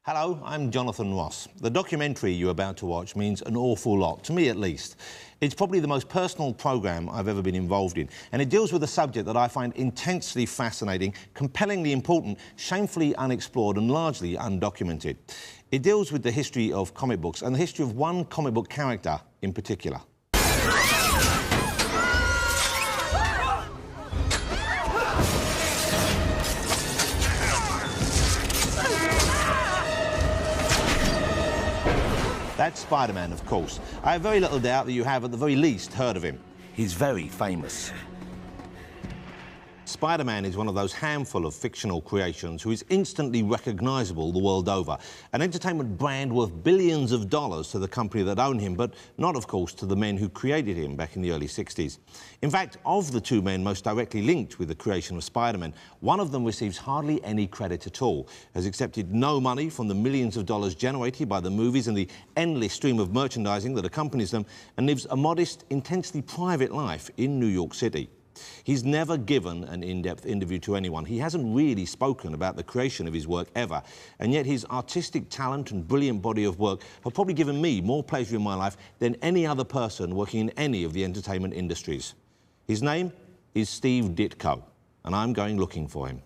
Hello, I'm Jonathan Ross. The documentary you're about to watch means an awful lot, to me at least. It's probably the most personal programme I've ever been involved in, and it deals with a subject that I find intensely fascinating, compellingly important, shamefully unexplored and largely undocumented. It deals with the history of comic books and the history of one comic book character in particular. That's Spider-Man, of course. I have very little doubt that you have, at the very least, heard of him. He's very famous. Spider-Man is one of those handful of fictional creations who is instantly recognisable the world over. An entertainment brand worth billions of dollars to the company that owned him, but not, of course, to the men who created him back in the early 60s. In fact, of the two men most directly linked with the creation of Spider-Man, one of them receives hardly any credit at all, has accepted no money from the millions of dollars generated by the movies and the endless stream of merchandising that accompanies them, and lives a modest, intensely private life in New York City. He's never given an in-depth interview to anyone. He hasn't really spoken about the creation of his work ever. And yet his artistic talent and brilliant body of work have probably given me more pleasure in my life than any other person working in any of the entertainment industries. His name is Steve Ditko, and I'm going looking for him.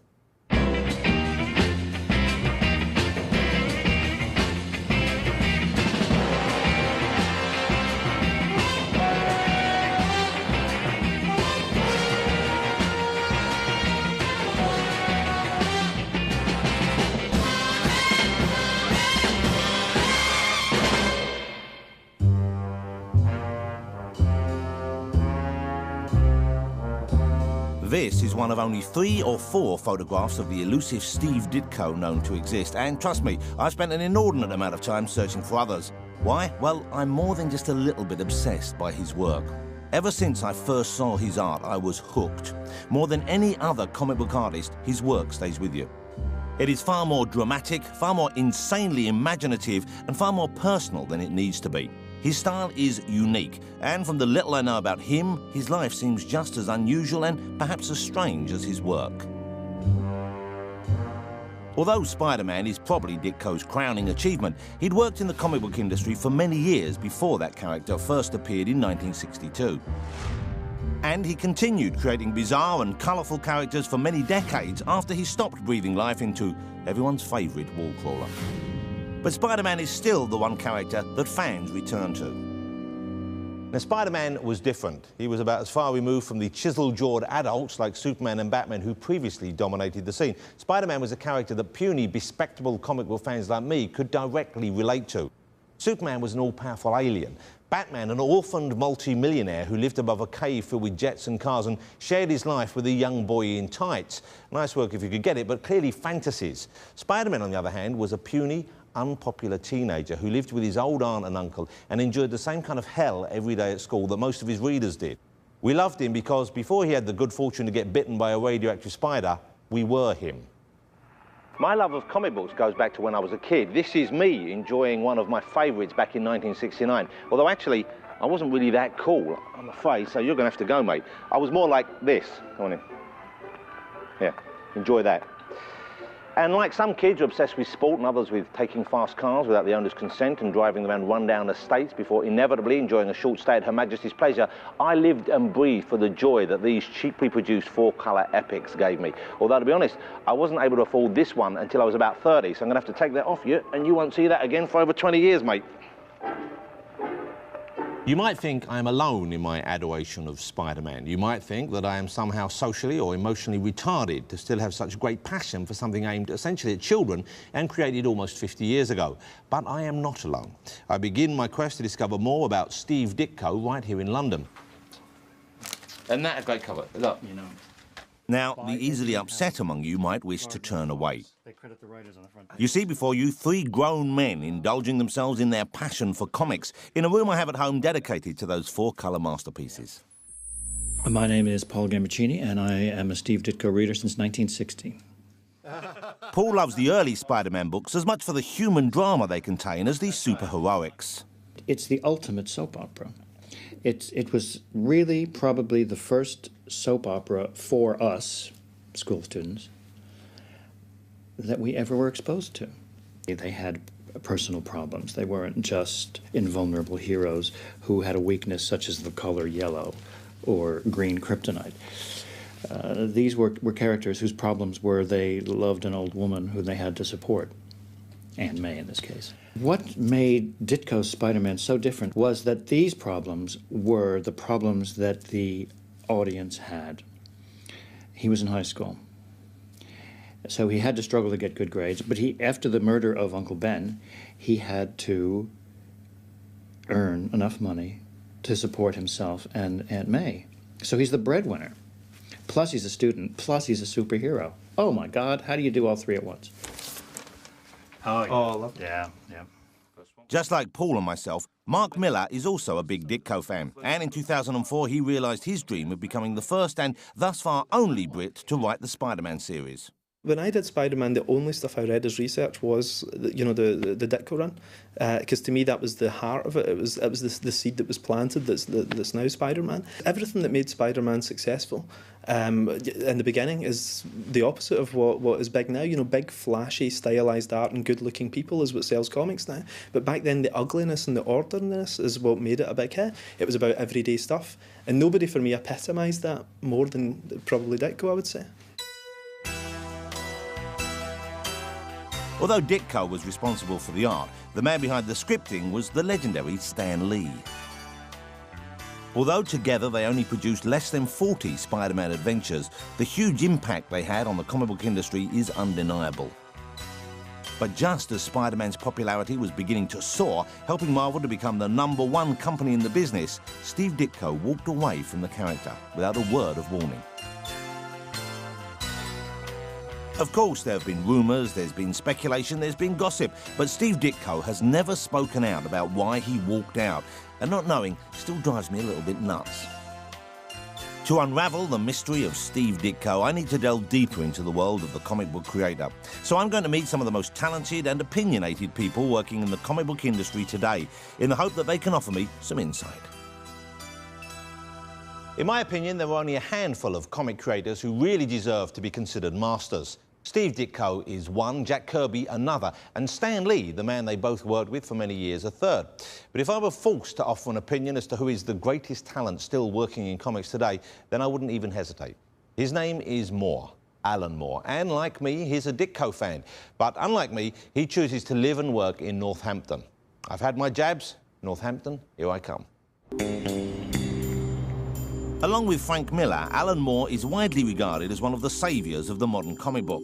This is one of only 3 or 4 photographs of the elusive Steve Ditko known to exist, and trust me, I've spent an inordinate amount of time searching for others. Why? Well, I'm more than just a little bit obsessed by his work. Ever since I first saw his art, I was hooked. More than any other comic book artist, his work stays with you. It is far more dramatic, far more insanely imaginative, and far more personal than it needs to be. His style is unique, and from the little I know about him, his life seems just as unusual and perhaps as strange as his work. Although Spider-Man is probably Ditko's crowning achievement, he'd worked in the comic book industry for many years before that character first appeared in 1962. And he continued creating bizarre and colourful characters for many decades after he stopped breathing life into everyone's favourite wall crawler. But Spider-Man is still the one character that fans return to. Now, Spider-Man was different. He was about as far removed from the chisel-jawed adults like Superman and Batman who previously dominated the scene. Spider-Man was a character that puny, bespectacled comic book fans like me could directly relate to. Superman was an all-powerful alien. Batman, an orphaned multi-millionaire who lived above a cave filled with jets and cars and shared his life with a young boy in tights. Nice work if you could get it, but clearly fantasies. Spider-Man, on the other hand, was a puny, unpopular teenager who lived with his old aunt and uncle and endured the same kind of hell every day at school that most of his readers did. We loved him because before he had the good fortune to get bitten by a radioactive spider, we were him. My love of comic books goes back to when I was a kid. This is me enjoying one of my favourites back in 1969. Although actually, I wasn't really that cool, I'm afraid, so you're going to have to go, mate. I was more like this. Come on in. Yeah, enjoy that. And like some kids, are obsessed with sport and others with taking fast cars without the owner's consent and driving them around run-down estates before inevitably enjoying a short stay at Her Majesty's pleasure, I lived and breathed for the joy that these cheaply produced 4-colour epics gave me. Although, to be honest, I wasn't able to afford this one until I was about 30, so I'm going to have to take that off you, and you won't see that again for over 20 years, mate. You might think I'm alone in my adoration of Spider-Man. You might think that I am somehow socially or emotionally retarded to still have such great passion for something aimed essentially at children and created almost 50 years ago. But I am not alone. I begin my quest to discover more about Steve Ditko right here in London. Isn't that a great cover? Look, you know. Now, the easily upset among you might wish to turn away. You see before you 3 grown men indulging themselves in their passion for comics in a room I have at home dedicated to those 4-colour masterpieces. My name is Paul Gambaccini, and I am a Steve Ditko reader since 1960. Paul loves the early Spider-Man books as much for the human drama they contain as the superheroics. It's the ultimate soap opera. It was really probably the first soap opera for us, school students, that we ever were exposed to. They had personal problems. They weren't just invulnerable heroes who had a weakness such as the color yellow or green kryptonite. These were characters whose problems were they loved an old woman who they had to support, Aunt May in this case. What made Ditko's Spider-Man so different was that these problems were the problems that the audience had. He was in high school, so he had to struggle to get good grades, but after the murder of Uncle Ben, he had to earn enough money to support himself and Aunt May. So he's the breadwinner. Plus he's a student, plus he's a superhero. Oh my God, how do you do all three at once? Oh, yeah. Oh, lovely. Yeah, yeah. Just like Paul and myself, Mark Millar is also a big Ditko fan. And in 2004, he realised his dream of becoming the first and thus far only Brit to write the Spider-Man series. When I did Spider-Man, the only stuff I read as research was, the Ditko run, because to me that was the heart of it. It was the seed that was planted that's now Spider-Man. Everything that made Spider-Man successful in the beginning is the opposite of what is big now. You know, big, flashy, stylized art and good-looking people is what sells comics now. But back then, the ugliness and the ordinariness is what made it a big hit. It was about everyday stuff, and nobody for me epitomised that more than probably Ditko, I would say. Although Ditko was responsible for the art, the man behind the scripting was the legendary Stan Lee. Although together they only produced less than 40 Spider-Man adventures, the huge impact they had on the comic book industry is undeniable. But just as Spider-Man's popularity was beginning to soar, helping Marvel to become the #1 company in the business, Steve Ditko walked away from the character without a word of warning. Of course, there have been rumours, there's been speculation, there's been gossip, but Steve Ditko has never spoken out about why he walked out, and not knowing still drives me a little bit nuts. To unravel the mystery of Steve Ditko, I need to delve deeper into the world of the comic book creator. So I'm going to meet some of the most talented and opinionated people working in the comic book industry today, in the hope that they can offer me some insight. In my opinion, there are only a handful of comic creators who really deserve to be considered masters. Steve Ditko is one, Jack Kirby another, and Stan Lee, the man they both worked with for many years, a third. But if I were forced to offer an opinion as to who is the greatest talent still working in comics today, then I wouldn't even hesitate. His name is Moore, Alan Moore, and like me, he's a Ditko fan. But unlike me, he chooses to live and work in Northampton. I've had my jabs. Northampton, here I come. Along with Frank Miller, Alan Moore is widely regarded as one of the saviours of the modern comic book.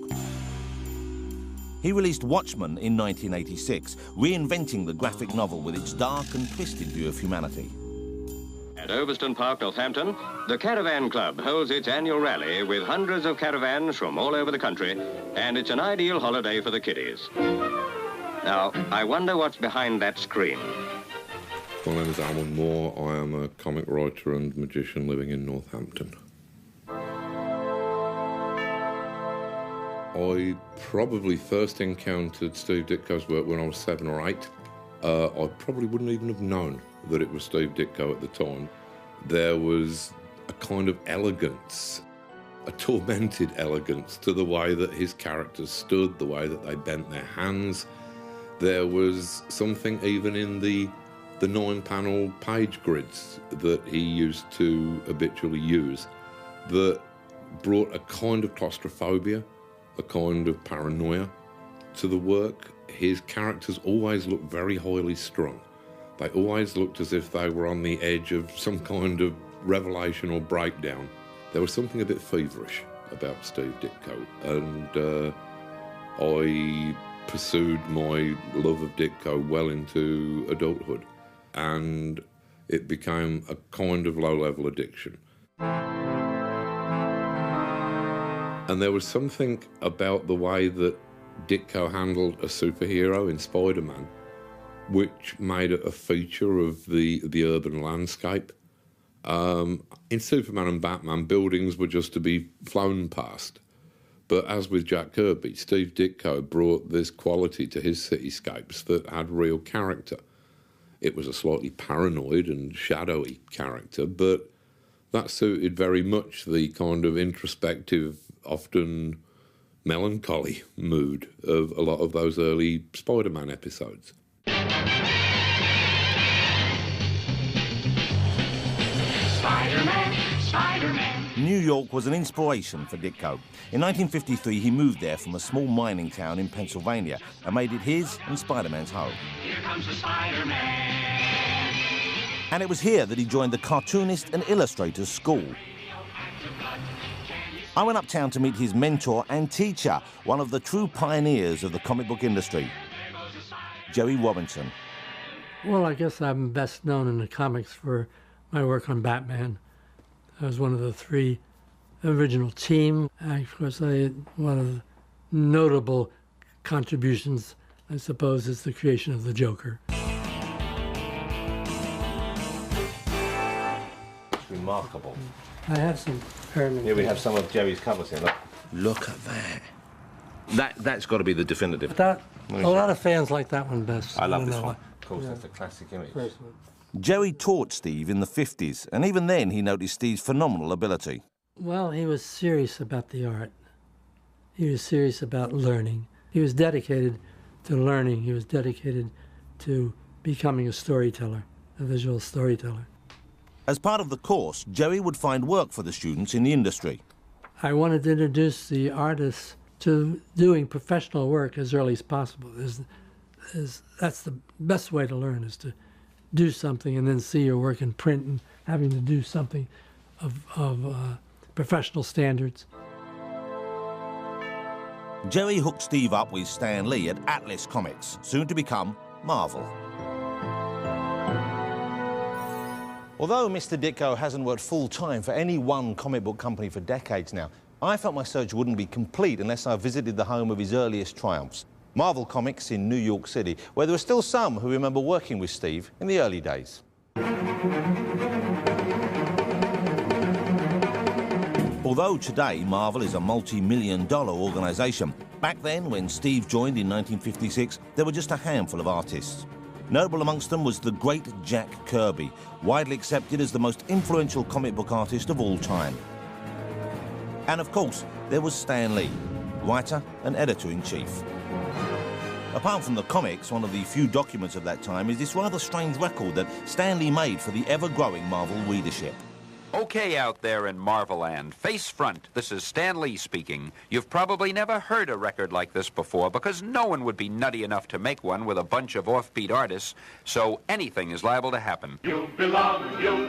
He released Watchmen in 1986, reinventing the graphic novel with its dark and twisted view of humanity. At Overston Park, Northampton, the Caravan Club holds its annual rally with hundreds of caravans from all over the country, and it's an ideal holiday for the kiddies. Now, I wonder what's behind that screen. My name is Alan Moore. I am a comic writer and magician living in Northampton. I probably first encountered Steve Ditko's work when I was 7 or 8. I probably wouldn't even have known that it was Steve Ditko at the time. There was a kind of elegance, a tormented elegance to the way that his characters stood, the way that they bent their hands. There was something even in the 9-panel page grids that he used to habitually use that brought a kind of claustrophobia, a kind of paranoia to the work. His characters always looked very highly strung. They always looked as if they were on the edge of some kind of revelation or breakdown. There was something a bit feverish about Steve Ditko, and I pursued my love of Ditko well into adulthood, and it became a kind of low-level addiction. And there was something about the way that Ditko handled a superhero in Spider-Man which made it a feature of the urban landscape. In Superman and Batman, buildings were just to be flown past. But as with Jack Kirby, Steve Ditko brought this quality to his cityscapes that had real character. It was a slightly paranoid and shadowy character, but that suited very much the kind of introspective, often melancholy mood of a lot of those early Spider-Man episodes. Spider-Man, Spider-Man. New York was an inspiration for Ditko. In 1953, he moved there from a small mining town in Pennsylvania and made it his and Spider-Man's home. Here comes the Spider-Man. And it was here that he joined the cartoonist and illustrator's school. I went uptown to meet his mentor and teacher, one of the true pioneers of the comic book industry, Jerry Robinson. Well, I guess I'm best known in the comics for my work on Batman. I was one of the three original team. Of course, one of the notable contributions, I suppose, is the creation of the Joker. It's remarkable. I have some permanent. Here we have some of Jerry's covers here. Look at that. That's got to be the definitive. A lot of fans like that one best. I love this one. Of course, that's a classic image. Jerry taught Steve in the 50s, and even then he noticed Steve's phenomenal ability. Well, he was serious about the art. He was serious about learning. He was dedicated to learning. He was dedicated to becoming a storyteller, a visual storyteller. As part of the course, Jerry would find work for the students in the industry. I wanted to introduce the artists to doing professional work as early as possible. That's the best way to learn, is to do something and then see your work in print and having to do something of professional standards. Jerry hooked Steve up with Stan Lee at Atlas Comics, soon to become Marvel. Although Mr. Ditko hasn't worked full-time for any one comic book company for decades now, I felt my search wouldn't be complete unless I visited the home of his earliest triumphs, Marvel Comics in New York City, where there are still some who remember working with Steve in the early days. Although today Marvel is a multi-million-dollar organisation, back then, when Steve joined in 1956, there were just a handful of artists. Notable amongst them was the great Jack Kirby, widely accepted as the most influential comic book artist of all time. And of course, there was Stan Lee, writer and editor-in-chief. Apart from the comics, one of the few documents of that time is this rather strange record that Stan Lee made for the ever-growing Marvel readership. Okay, out there in Marvel-land, face front, this is Stan Lee speaking. You've probably never heard a record like this before because no one would be nutty enough to make one with a bunch of offbeat artists, so anything is liable to happen. You belong to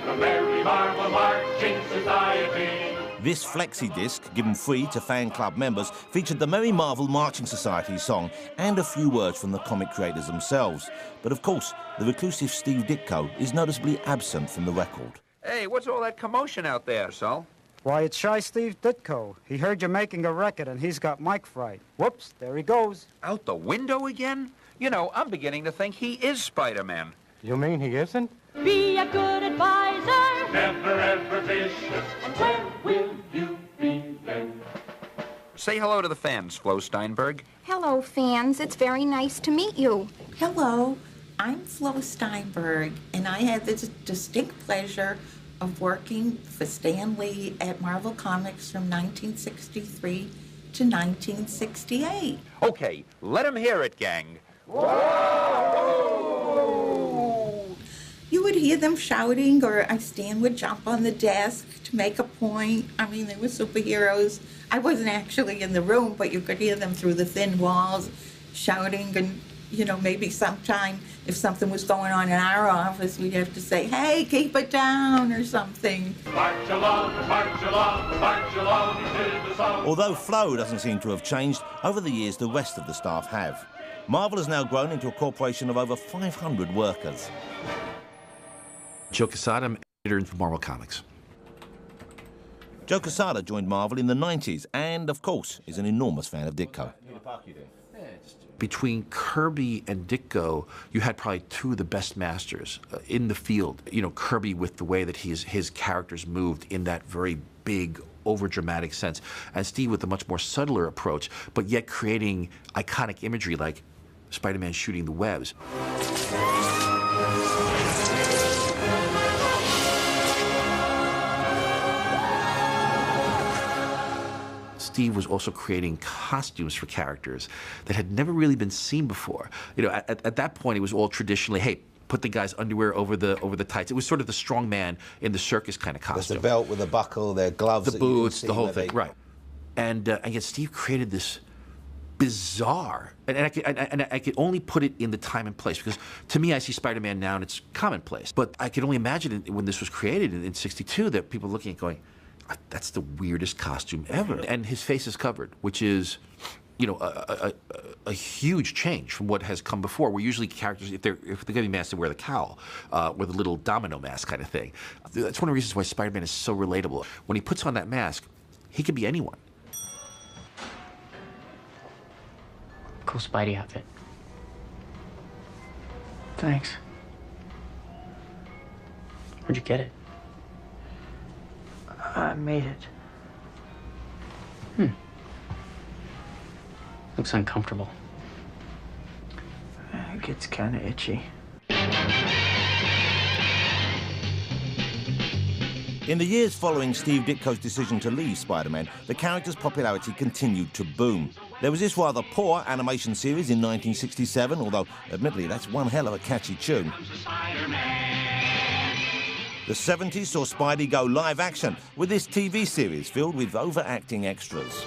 the Merry Marvel Marching Society. This flexi disc, given free to fan club members, featured the Merry Marvel Marching Society song and a few words from the comic creators themselves. But of course, the reclusive Steve Ditko is noticeably absent from the record. Hey, what's all that commotion out there, Sol? Why, it's Shy Steve Ditko. He heard you're making a record and he's got mic fright. Whoops, there he goes. Out the window again? You know, I'm beginning to think he is Spider-Man. You mean he isn't? Be a good advisor. Never ever vicious. And where will you be then? Say hello to the fans, Flo Steinberg. Hello, fans. It's very nice to meet you. Hello, I'm Flo Steinberg, and I had the distinct pleasure of working for Stan Lee at Marvel Comics from 1963 to 1968. Okay, let him hear it, gang. You would hear them shouting, or Stan would jump on the desk to make a point. I mean, they were superheroes. I wasn't actually in the room, but you could hear them through the thin walls shouting, and, you know, maybe sometime if something was going on in our office, we'd have to say, hey, keep it down, or something. March along, march along, march along to the song. Although Flo doesn't seem to have changed, over the years the rest of the staff have. Marvel has now grown into a corporation of over 500 workers. Joe Quesada, I'm editor for Marvel Comics. Joe Quesada joined Marvel in the 90s and, of course, is an enormous fan of Ditko. Between Kirby and Ditko, you had probably two of the best masters in the field. You know, Kirby with the way that his characters moved in that very big, over-dramatic sense, and Steve with a much more subtler approach, but yet creating iconic imagery like Spider-Man shooting the webs. Steve was also creating costumes for characters that had never really been seen before. You know, at that point, it was all traditionally, hey, put the guy's underwear over the tights. It was sort of the strong man in the circus kind of costume. There's the belt with the buckle, their gloves, the boots, the whole thing, right? And yet Steve created this bizarre, and I could only put it in the time and place, because to me I see Spider-Man now and it's commonplace. But I could only imagine when this was created in '62 that people looking at it going, that's the weirdest costume ever. And his face is covered, which is, you know, a huge change from what has come before, where usually characters, if they're going to be masked, they wear the cowl, with a little domino mask kind of thing. That's one of the reasons why Spider-Man is so relatable. When he puts on that mask, he could be anyone. Cool Spidey outfit. Thanks. Where'd you get it? I made it. Looks uncomfortable. It gets kind of itchy. In the years following Steve Ditko's decision to leave Spider-Man, the character's popularity continued to boom. There was this rather poor animation series in 1967, although, admittedly, that's one hell of a catchy tune. The 70s saw Spidey go live action with this TV series filled with overacting extras.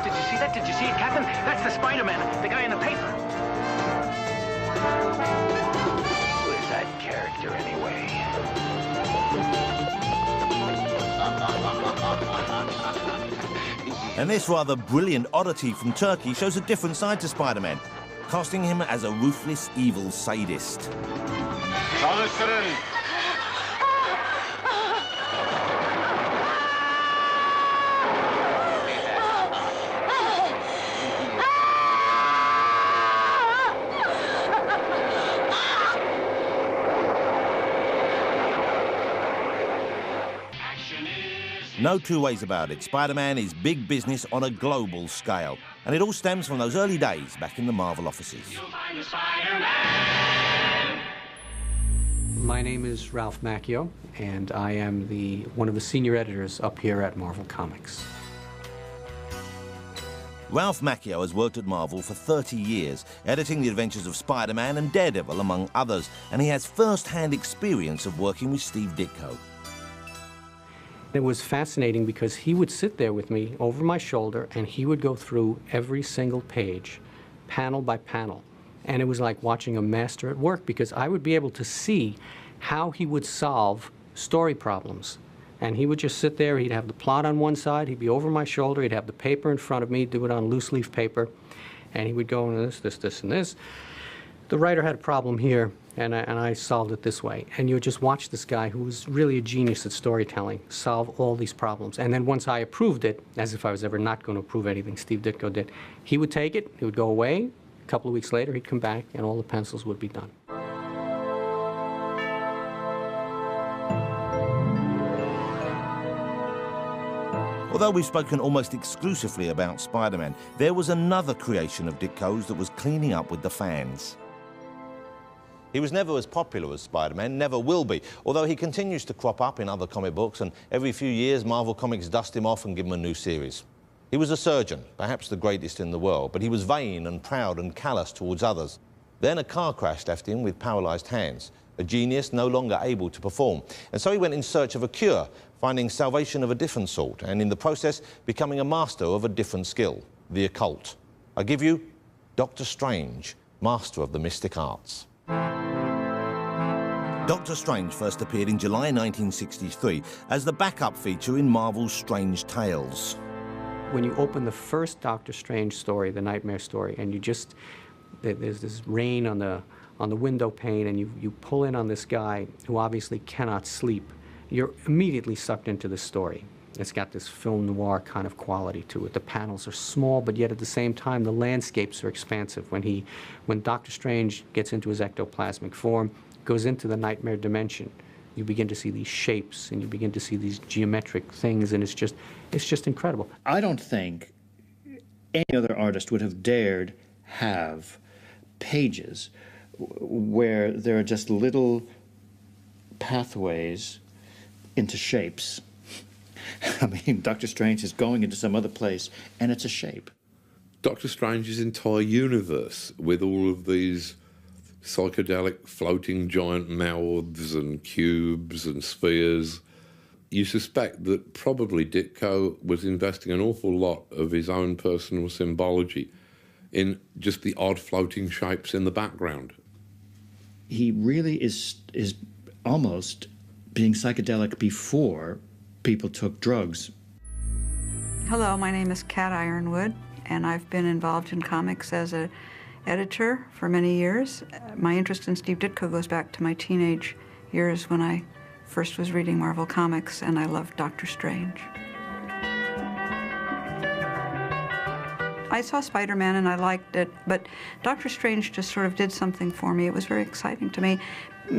Did you see that? Did you see it, Captain? That's the Spider-Man, the guy in the paper. Who is that character, anyway? And this rather brilliant oddity from Turkey shows a different side to Spider-Man, casting him as a ruthless, evil sadist. Çalıştırın. No two ways about it, Spider-Man is big business on a global scale. And it all stems from those early days back in the Marvel offices. My name is Ralph Macchio, and I am one of the senior editors up here at Marvel Comics. Ralph Macchio has worked at Marvel for 30 years, editing the adventures of Spider-Man and Daredevil, among others, and he has first-hand experience of working with Steve Ditko. It was fascinating because he would sit there with me over my shoulder and he would go through every single page, panel by panel. And it was like watching a master at work, because I would be able to see how he would solve story problems. And he would just sit there, he'd have the plot on one side, he'd be over my shoulder, he'd have the paper in front of me, do it on loose leaf paper, and he would go into this, and this. The writer had a problem here, and I solved it this way. And you would just watch this guy, who was really a genius at storytelling, solve all these problems. And then once I approved it, as if I was ever not going to approve anything Steve Ditko did, he would take it, he would go away. A couple of weeks later, he'd come back, and all the pencils would be done. Although we've spoken almost exclusively about Spider-Man, there was another creation of Ditko's that was cleaning up with the fans. He was never as popular as Spider-Man, never will be, although he continues to crop up in other comic books, and every few years Marvel Comics dust him off and give him a new series. He was a surgeon, perhaps the greatest in the world, but he was vain and proud and callous towards others. Then a car crash left him with paralysed hands, a genius no longer able to perform. And so he went in search of a cure, finding salvation of a different sort, and in the process becoming a master of a different skill, the occult. I give you Dr. Strange, master of the mystic arts. Doctor Strange first appeared in July 1963 as the backup feature in Marvel's Strange Tales. When you open the first Doctor Strange story, the Nightmare story, and there's this rain on the window pane, and you pull in on this guy who obviously cannot sleep, you're immediately sucked into the story. It's got this film noir kind of quality to it. The panels are small, but yet at the same time, the landscapes are expansive. When Doctor Strange gets into his ectoplasmic form, goes into the nightmare dimension, you begin to see these shapes and you begin to see these geometric things, and it's just incredible. I don't think any other artist would have dared have pages where there are just little pathways into shapes. I mean, Doctor Strange is going into some other place, and it's a shape. Doctor Strange's entire universe, with all of these psychedelic floating giant mouths and cubes and spheres, you suspect that probably Ditko was investing an awful lot of his own personal symbology in just the odd floating shapes in the background. He really is almost being psychedelic before people took drugs. Hello, my name is Kat Ironwood, and I've been involved in comics as an editor for many years. My interest in Steve Ditko goes back to my teenage years when I first was reading Marvel Comics, and I loved Doctor Strange. I saw Spider-Man and I liked it, but Doctor Strange just sort of did something for me. It was very exciting to me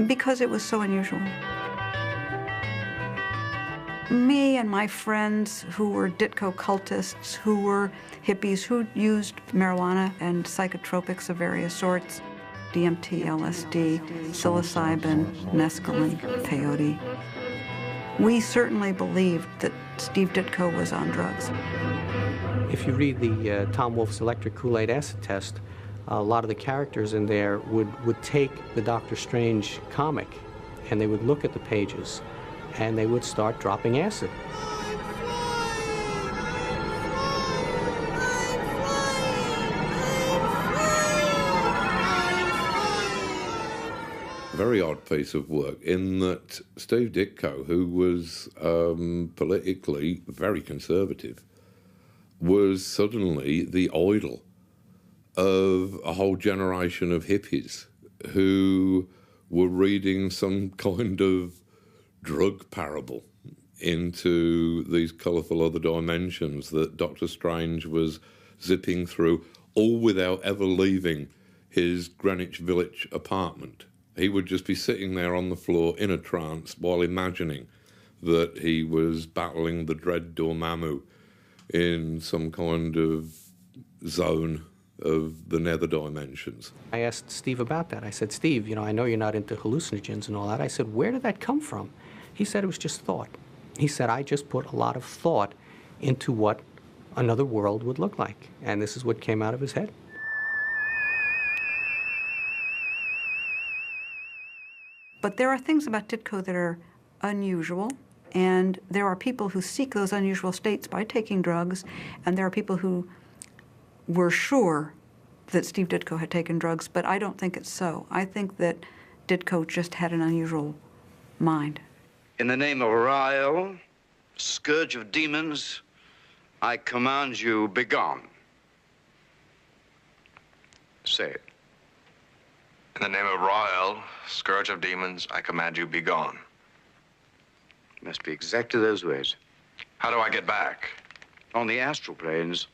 because it was so unusual. Me and my friends who were Ditko cultists, who were hippies, who used marijuana and psychotropics of various sorts, DMT, LSD, psilocybin, mescaline, peyote. We certainly believed that Steve Ditko was on drugs. If you read the Tom Wolfe's Electric Kool-Aid Acid Test, a lot of the characters in there would take the Doctor Strange comic and they would look at the pages and they would start dropping acid. Very odd piece of work in that Steve Ditko, who was politically very conservative, was suddenly the idol of a whole generation of hippies who were reading some kind of drug parable into these colourful other dimensions that Doctor Strange was zipping through, all without ever leaving his Greenwich Village apartment. He would just be sitting there on the floor in a trance while imagining that he was battling the dread Dormammu in some kind of zone of the nether dimensions. I asked Steve about that. I said, Steve, you know, I know you're not into hallucinogens and all that. I said, where did that come from? He said it was just thought. He said, I just put a lot of thought into what another world would look like. And this is what came out of his head. But there are things about Ditko that are unusual, and there are people who seek those unusual states by taking drugs, and there are people who were sure that Steve Ditko had taken drugs, but I don't think it's so. I think that Ditko just had an unusual mind. In the name of Rael, scourge of demons, I command you, begone. Say it. In the name of Rael, scourge of demons, I command you, be gone. Must be exactly those words. How do I get back? On the astral planes,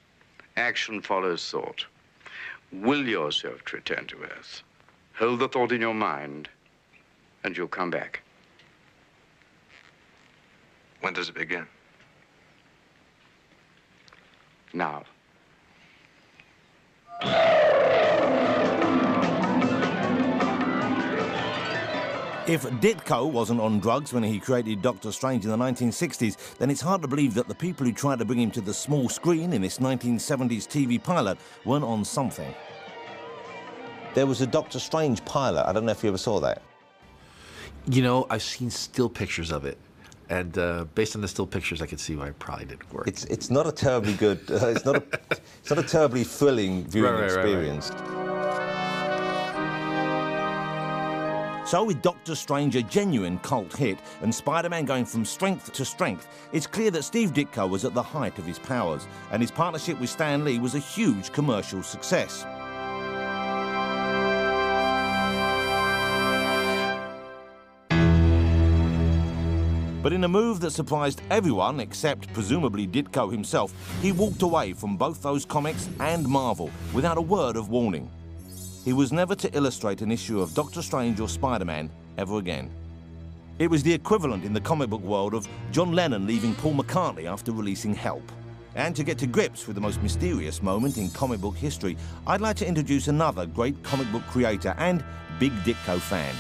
action follows thought. Will yourself to return to Earth. Hold the thought in your mind, and you'll come back. When does it begin? Now. If Ditko wasn't on drugs when he created Doctor Strange in the 1960s, then it's hard to believe that the people who tried to bring him to the small screen in this 1970s TV pilot weren't on something. There was a Doctor Strange pilot. I don't know if you ever saw that. You know, I've seen still pictures of it. And based on the still pictures, I could see why it probably didn't work. It's not a terribly good, it's not a terribly thrilling viewing experience. So with Doctor Strange a genuine cult hit and Spider-Man going from strength to strength, it's clear that Steve Ditko was at the height of his powers, and his partnership with Stan Lee was a huge commercial success. But in a move that surprised everyone except presumably Ditko himself, he walked away from both those comics and Marvel without a word of warning. He was never to illustrate an issue of Doctor Strange or Spider-Man ever again. It was the equivalent in the comic book world of John Lennon leaving Paul McCartney after releasing Help. And to get to grips with the most mysterious moment in comic book history, I'd like to introduce another great comic book creator and big Ditko fan.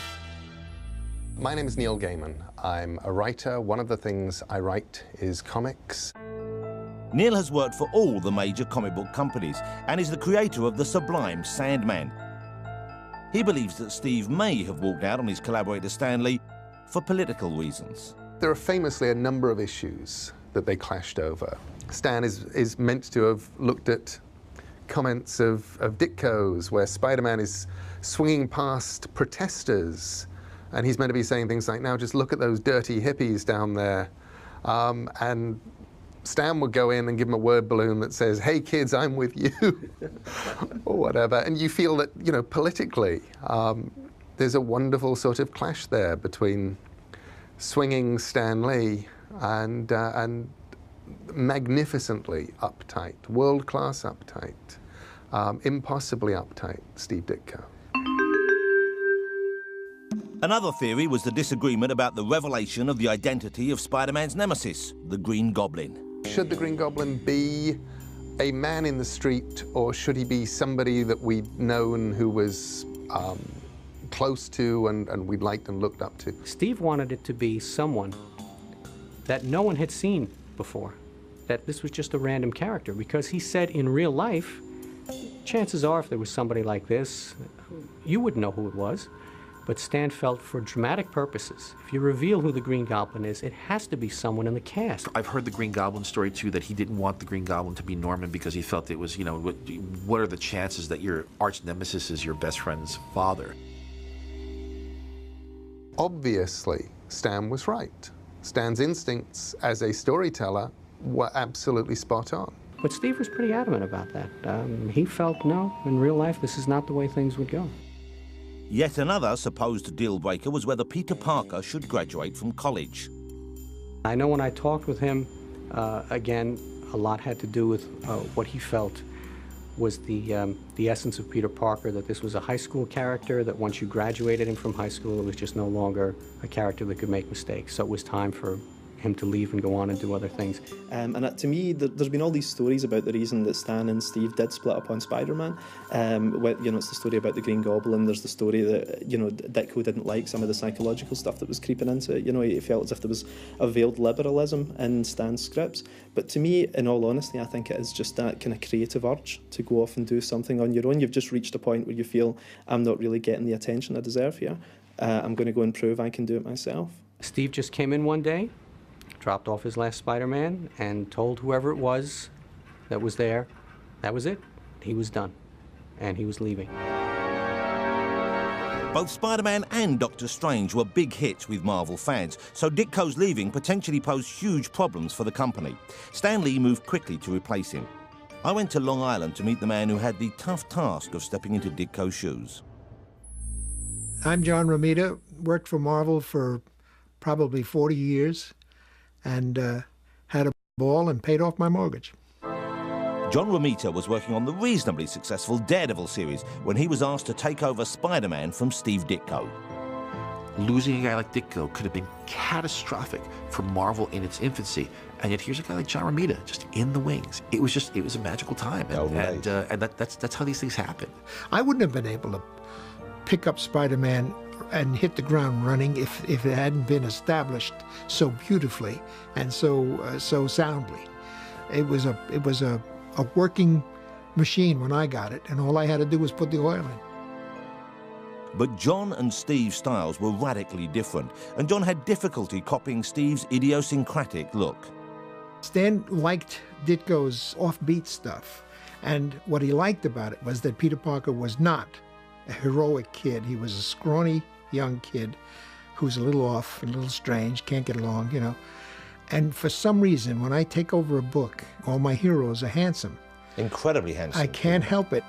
My name is Neil Gaiman. I'm a writer. One of the things I write is comics. Neil has worked for all the major comic book companies and is the creator of the sublime Sandman. He believes that Steve may have walked out on his collaborator Stan Lee for political reasons. There are famously a number of issues that they clashed over. Stan is meant to have looked at comments of Ditko's where Spider-Man is swinging past protesters, and he's meant to be saying things like, now just look at those dirty hippies down there. And Stan would go in and give him a word balloon that says, hey kids, I'm with you, or whatever. And you feel that, you know, politically, there's a wonderful sort of clash there between swinging Stan Lee and magnificently uptight, world-class uptight, impossibly uptight Steve Ditko. Another theory was the disagreement about the revelation of the identity of Spider-Man's nemesis, the Green Goblin. Should the Green Goblin be a man in the street, or should he be somebody that we'd known who was close to and we'd liked and looked up to? Steve wanted it to be someone that no one had seen before, that this was just a random character, because he said in real life, chances are if there was somebody like this, you wouldn't know who it was. But Stan felt for dramatic purposes, if you reveal who the Green Goblin is, it has to be someone in the cast. I've heard the Green Goblin story too, that he didn't want the Green Goblin to be Norman because he felt it was, you know, what are the chances that your arch nemesis is your best friend's father? Obviously, Stan was right. Stan's instincts as a storyteller were absolutely spot on. But Steve was pretty adamant about that. He felt, no, in real life, this is not the way things would go. Yet another supposed deal breaker was whether Peter Parker should graduate from college. I know when I talked with him, again, a lot had to do with what he felt was the essence of Peter Parker, that this was a high school character, that once you graduated him from high school, it was just no longer a character that could make mistakes. So it was time for him to leave and go on and do other things. And to me, there's been all these stories about the reason that Stan and Steve did split up on Spider-Man. You know, it's the story about the Green Goblin. There's the story that, you know, Ditko didn't like some of the psychological stuff that was creeping into it. You know, he felt as if there was a veiled liberalism in Stan's scripts. But to me, in all honesty, I think it is just that kind of creative urge to go off and do something on your own. You've just reached a point where you feel, I'm not really getting the attention I deserve here. I'm going to go and prove I can do it myself. Steve just came in one day, dropped off his last Spider-Man, and told whoever it was that was there, that was it. He was done, and he was leaving. Both Spider-Man and Doctor Strange were big hits with Marvel fans, so Ditko's leaving potentially posed huge problems for the company. Stan Lee moved quickly to replace him. I went to Long Island to meet the man who had the tough task of stepping into Ditko's shoes. I'm John Romita, worked for Marvel for probably 40 years. And had a ball and paid off my mortgage. John Romita was working on the reasonably successful Daredevil series when he was asked to take over Spider-Man from Steve Ditko. Losing a guy like Ditko could have been catastrophic for Marvel in its infancy, and yet here's a guy like John Romita just in the wings. It was a magical time, and that's how these things happen. I wouldn't have been able to pick up Spider-Man and hit the ground running if it hadn't been established so beautifully and so soundly. It was a working machine when I got it, and all I had to do was put the oil in. But John and Steve's styles were radically different, and John had difficulty copying Steve's idiosyncratic look. Stan liked Ditko's offbeat stuff, and what he liked about it was that Peter Parker was not a heroic kid. He was a scrawny young kid who's a little off, a little strange, can't get along, you know. And for some reason, when I take over a book, all my heroes are handsome. Incredibly handsome. I can't help it.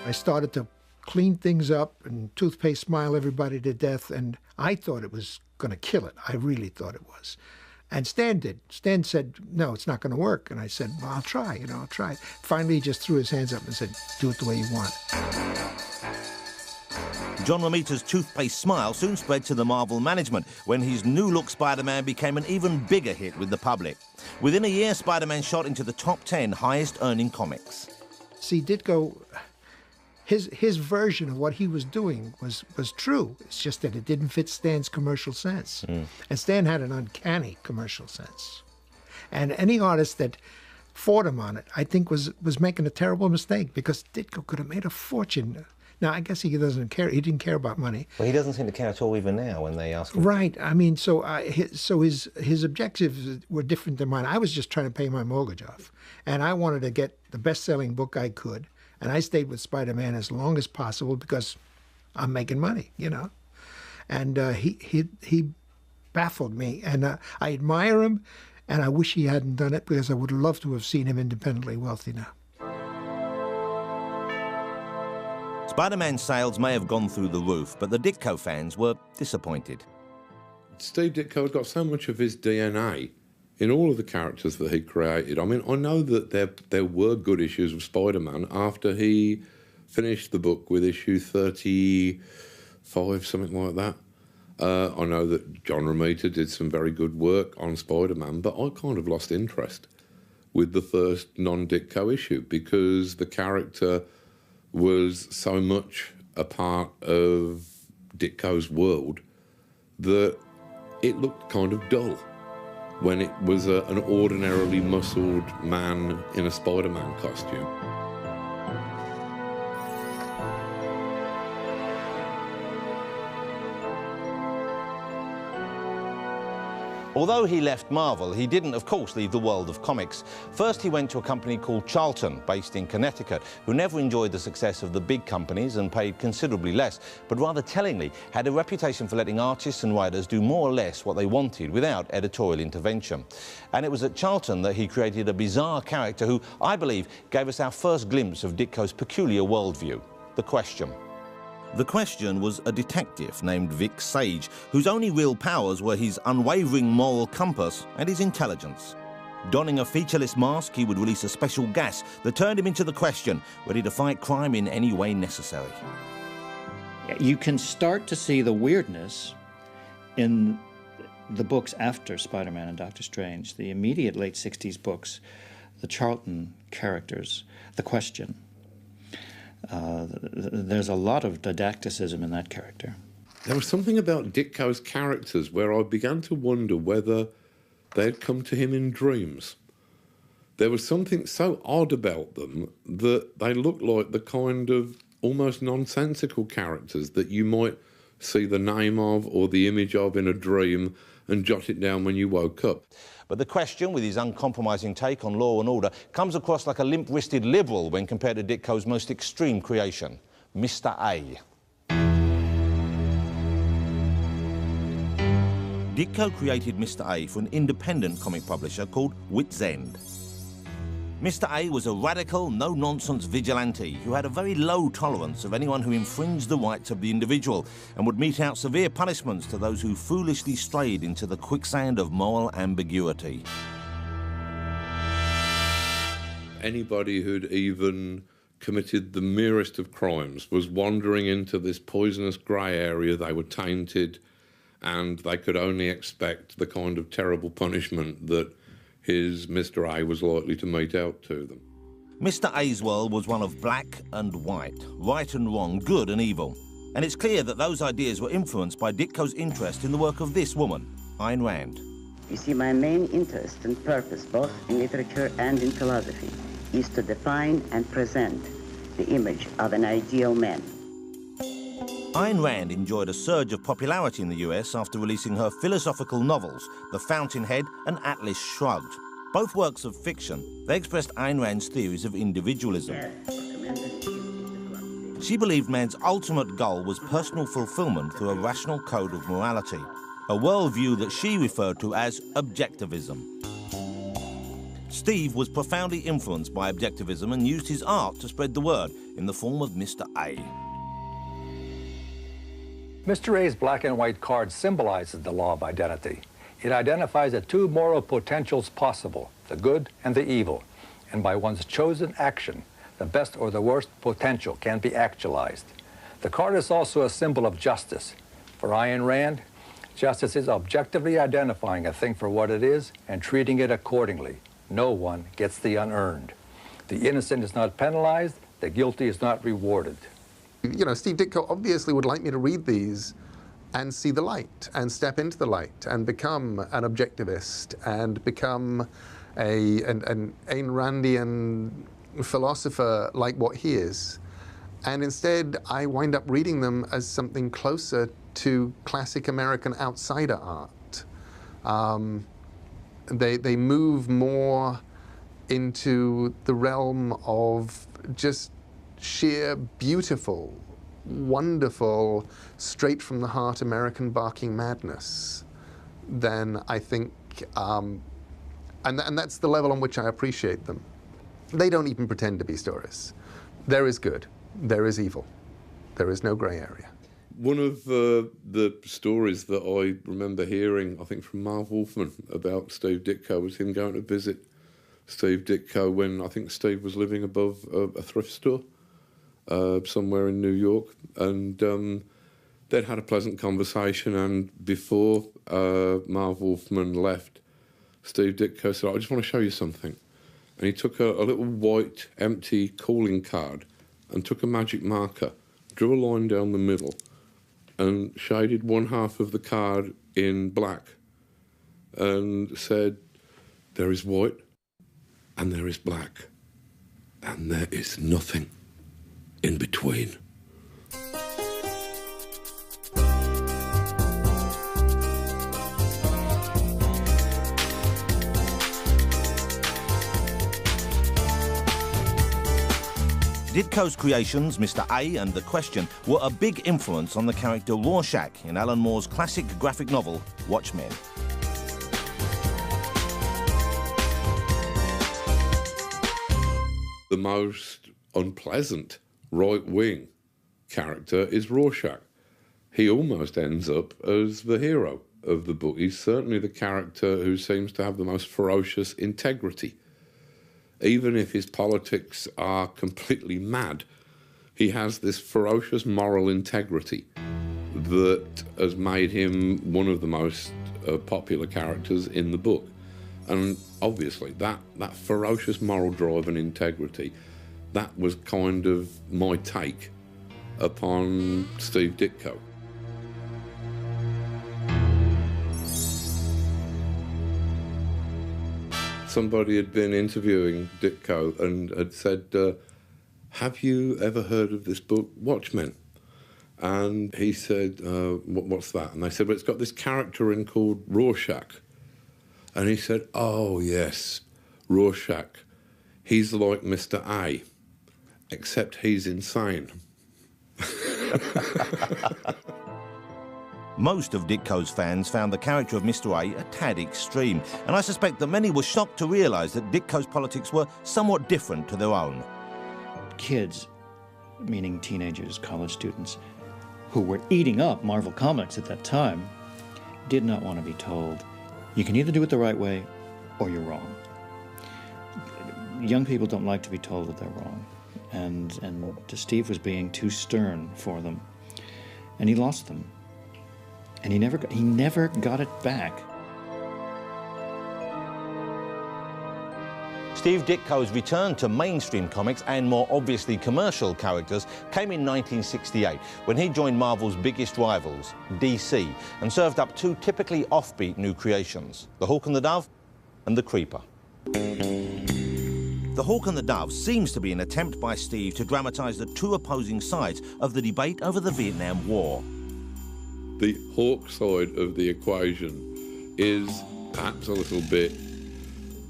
I started to clean things up and toothpaste smile everybody to death, and I thought it was going to kill it. I really thought it was. And Stan did. Stan said, no, it's not going to work. And I said, well, I'll try, you know, I'll try. Finally, he just threw his hands up and said, do it the way you want. John Romita's toothpaste smile soon spread to the Marvel management when his new-look Spider-Man became an even bigger hit with the public. Within a year, Spider-Man shot into the top 10 highest-earning comics. See, Ditko, his version of what he was doing was true. It's just that it didn't fit Stan's commercial sense. And Stan had an uncanny commercial sense. And any artist that fought him on it, I think, was making a terrible mistake, because Ditko could have made a fortune. Now, I guess he doesn't care. He didn't care about money. Well, he doesn't seem to care at all even now when they ask him. Right. I mean, so his objectives were different than mine. I was just trying to pay my mortgage off, and I wanted to get the best-selling book I could, and I stayed with Spider-Man as long as possible because I'm making money, you know. And he baffled me, and I admire him, and I wish he hadn't done it, because I would love to have seen him independently wealthy now. Spider-Man sales may have gone through the roof, but the Ditko fans were disappointed. Steve Ditko had got so much of his DNA in all of the characters that he created. I mean, I know that there were good issues of Spider-Man after he finished the book with issue 35, something like that. I know that John Romita did some very good work on Spider-Man, but I kind of lost interest with the first non-Ditko issue, because the character was so much a part of Ditko's world that it looked kind of dull when it was an ordinarily muscled man in a Spider-Man costume. Although he left Marvel, he didn't, of course, leave the world of comics. First, he went to a company called Charlton, based in Connecticut, who never enjoyed the success of the big companies and paid considerably less, but rather tellingly had a reputation for letting artists and writers do more or less what they wanted without editorial intervention. And it was at Charlton that he created a bizarre character who, I believe, gave us our first glimpse of Ditko's peculiar worldview, the Question. The Question was a detective named Vic Sage, whose only real powers were his unwavering moral compass and his intelligence. Donning a featureless mask, he would release a special gas that turned him into the Question, ready to fight crime in any way necessary. You can start to see the weirdness in the books after Spider-Man and Doctor Strange, the immediate late 60s books, the Charlton characters, the Question. There's a lot of didacticism in that character. There was something about Ditko's characters where I began to wonder whether they had come to him in dreams. There was something so odd about them that they looked like the kind of almost nonsensical characters that you might see the name of or the image of in a dream and jot it down when you woke up. But the Question, with his uncompromising take on law and order, comes across like a limp-wristed liberal when compared to Ditko's most extreme creation, Mr. A. Ditko created Mr. A for an independent comic publisher called Wits End. Mr. A was a radical, no-nonsense vigilante who had a very low tolerance of anyone who infringed the rights of the individual and would mete out severe punishments to those who foolishly strayed into the quicksand of moral ambiguity. Anybody who'd even committed the merest of crimes was wandering into this poisonous grey area. They were tainted, and they could only expect the kind of terrible punishment that his Mr. A was likely to mete out to them. Mr. A's world was one of black and white, right and wrong, good and evil. And it's clear that those ideas were influenced by Ditko's interest in the work of this woman, Ayn Rand. You see, my main interest and purpose, both in literature and in philosophy, is to define and present the image of an ideal man. Ayn Rand enjoyed a surge of popularity in the US after releasing her philosophical novels, The Fountainhead and Atlas Shrugged. Both works of fiction, they expressed Ayn Rand's theories of individualism. She believed man's ultimate goal was personal fulfillment through a rational code of morality, a worldview that she referred to as objectivism. Steve was profoundly influenced by objectivism and used his art to spread the word in the form of Mr. A. Mr. A's black and white card symbolizes the law of identity. It identifies the two moral potentials possible, the good and the evil, and by one's chosen action, the best or the worst potential can be actualized. The card is also a symbol of justice. For Ayn Rand, justice is objectively identifying a thing for what it is and treating it accordingly. No one gets the unearned. The innocent is not penalized, the guilty is not rewarded. You know, Steve Ditko obviously would like me to read these and see the light and step into the light and become an objectivist and become an Ayn Randian philosopher like what he is. And instead, I wind up reading them as something closer to classic American outsider art. They move more into the realm of just sheer beautiful, wonderful, straight from the heart American barking madness than I think, and that's the level on which I appreciate them. They don't even pretend to be stories. There is good, there is evil, there is no grey area. One of the stories that I remember hearing, I think from Marv Wolfman, about Steve Ditko was him going to visit Steve Ditko when I think Steve was living above a thrift store somewhere in New York, and they'd had a pleasant conversation, and before Marv Wolfman left, Steve Ditko said, I just want to show you something. And he took a little white, empty calling card and took a magic marker, drew a line down the middle, and shaded one half of the card in black and said, there is white and there is black and there is nothing in between. Ditko's creations, Mr. A and The Question, were a big influence on the character Rorschach in Alan Moore's classic graphic novel, Watchmen. The most unpleasant right-wing character is Rorschach. He almost ends up as the hero of the book. He's certainly the character who seems to have the most ferocious integrity. Even if his politics are completely mad, he has this ferocious moral integrity that has made him one of the most popular characters in the book. And obviously, that ferocious moral drive and integrity, that was kind of my take upon Steve Ditko. Somebody had been interviewing Ditko and had said, have you ever heard of this book, Watchmen? And he said, what's that? And they said, well, it's got this character in called Rorschach. And he said, oh, yes, Rorschach. He's like Mr. A, except he's insane. Most of Ditko's fans found the character of Mr. A tad extreme, and I suspect that many were shocked to realise that Ditko's politics were somewhat different to their own. Kids, meaning teenagers, college students, who were eating up Marvel Comics at that time, did not want to be told, you can either do it the right way or you're wrong. Young people don't like to be told that they're wrong, and Steve was being too stern for them, and he lost them. And he never got it back. Steve Ditko's return to mainstream comics and more obviously commercial characters came in 1968 when he joined Marvel's biggest rivals, DC, and served up two typically offbeat new creations, The Hawk and the Dove and The Creeper. The Hawk and the Dove seems to be an attempt by Steve to dramatise the two opposing sides of the debate over the Vietnam War. The Hawk side of the equation is perhaps a little bit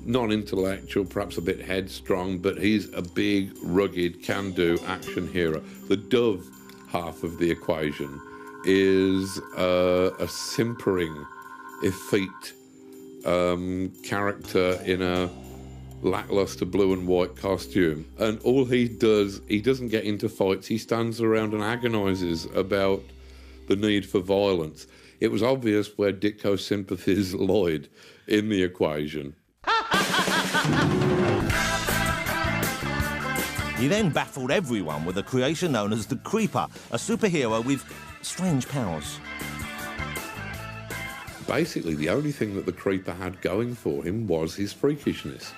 non-intellectual, perhaps a bit headstrong, but he's a big, rugged, can-do action hero. The Dove half of the equation is a simpering, effete character in a lackluster blue and white costume. And all he does, he doesn't get into fights, he stands around and agonises about the need for violence. It was obvious where Ditko's sympathies lied in the equation. He then baffled everyone with a creation known as the Creeper, a superhero with strange powers. Basically, the only thing that the Creeper had going for him was his freakishness.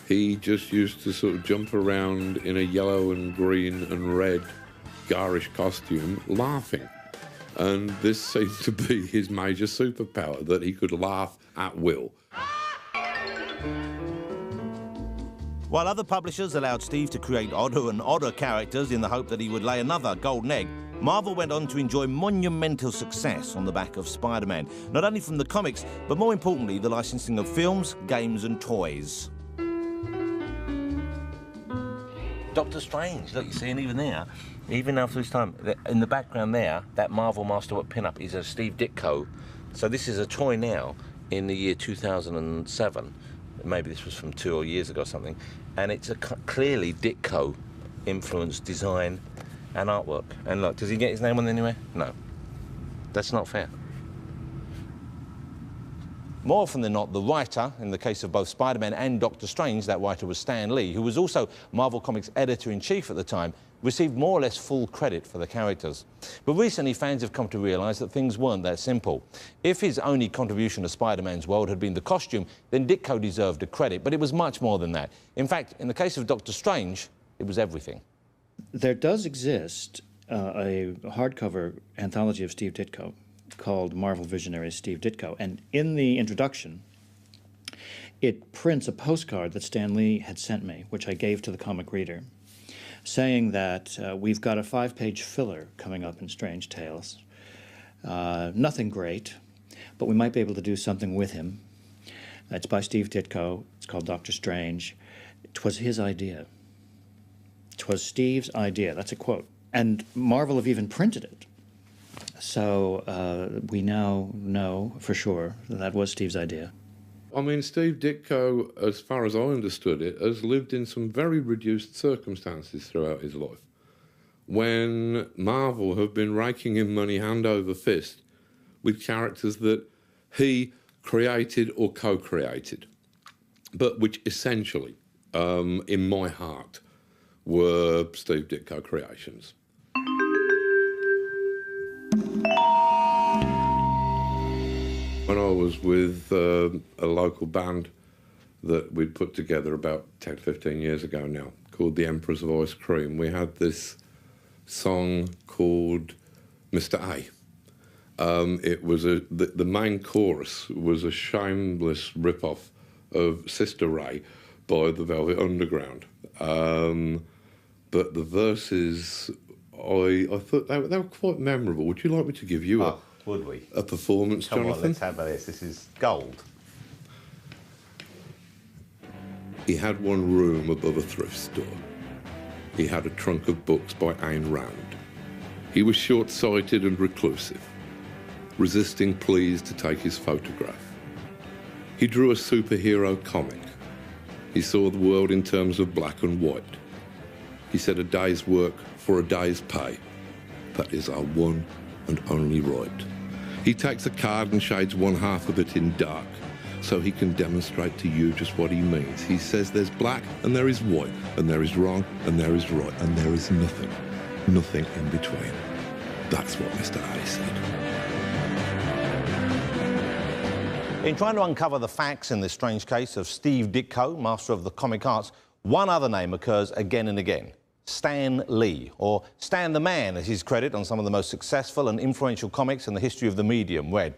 He just used to sort of jump around in a yellow and green and red garish costume laughing. And this seemed to be his major superpower, that he could laugh at will. While other publishers allowed Steve to create odder and odder characters in the hope that he would lay another golden egg, Marvel went on to enjoy monumental success on the back of Spider-Man, not only from the comics, but more importantly, the licensing of films, games and toys. Doctor Strange, look, you see, and even there, even after this time, in the background there, that Marvel Masterwork pin-up is a Steve Ditko. So this is a toy now in the year 2007. Maybe this was from 2 years ago or something. And it's a clearly Ditko influenced design and artwork. And look, does he get his name on anywhere? No. That's not fair. More often than not, the writer, in the case of both Spider-Man and Doctor Strange, that writer was Stan Lee, who was also Marvel Comics editor-in-chief at the time, received more or less full credit for the characters. But recently, fans have come to realise that things weren't that simple. If his only contribution to Spider-Man's world had been the costume, then Ditko deserved a credit, but it was much more than that. In fact, in the case of Doctor Strange, it was everything. There does exist a hardcover anthology of Steve Ditko called Marvel Visionaries Steve Ditko, and in the introduction it prints a postcard that Stan Lee had sent me, which I gave to the comic reader, saying that we've got a 5-page filler coming up in Strange Tales. Nothing great, but we might be able to do something with him. It's by Steve Ditko. It's called Doctor Strange. 'Twas his idea. 'Twas Steve's idea. That's a quote. And Marvel have even printed it. So we now know for sure that was Steve's idea. I mean, Steve Ditko, as far as I understood it, has lived in some very reduced circumstances throughout his life. When Marvel have been raking in money hand over fist with characters that he created or co-created, but which essentially, in my heart, were Steve Ditko creations. When I was with a local band that we'd put together about 10, 15 years ago now, called The Emperors of Ice Cream, we had this song called Mr. A. It was the main chorus was a shameless rip-off of Sister Ray by the Velvet Underground. But the verses, I thought they were quite memorable. Would you like me to give you would we? A performance, Come Jonathan? on, let's have this. This is gold. He had one room above a thrift store. He had a trunk of books by Ayn Rand. He was short-sighted and reclusive, resisting pleas to take his photograph. He drew a superhero comic. He saw the world in terms of black and white. He said a day's work for a day's pay. That is our one and only right. He takes a card and shades one half of it in dark so he can demonstrate to you just what he means. He says there's black and there is white, and there is wrong and there is right, and there is nothing in between. That's what Mr. A said. In trying to uncover the facts in this strange case of Steve Ditko, master of the comic arts, one other name occurs again and again. Stan Lee, or Stan the Man, as his credit on some of the most successful and influential comics in the history of the medium read.